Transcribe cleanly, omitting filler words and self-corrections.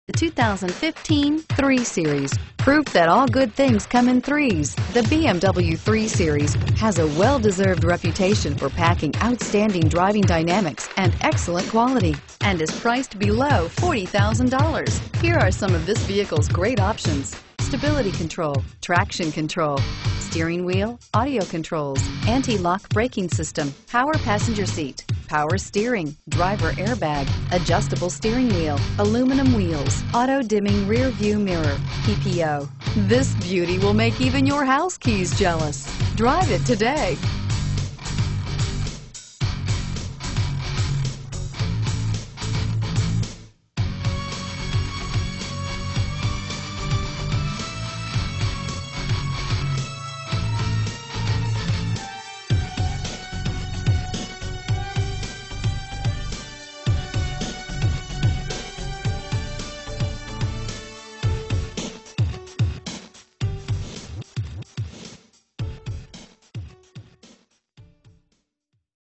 The 2015 3 Series. Proof that all good things come in threes. The BMW 3 Series has a well-deserved reputation for packing outstanding driving dynamics and excellent quality, and is priced below $40,000. Here are some of this vehicle's great options: stability control, traction control, steering wheel audio controls, anti-lock braking system, power passenger seat, power steering, driver airbag, adjustable steering wheel, aluminum wheels, auto-dimming rear view mirror, PPO. This beauty will make even your house keys jealous. Drive it today.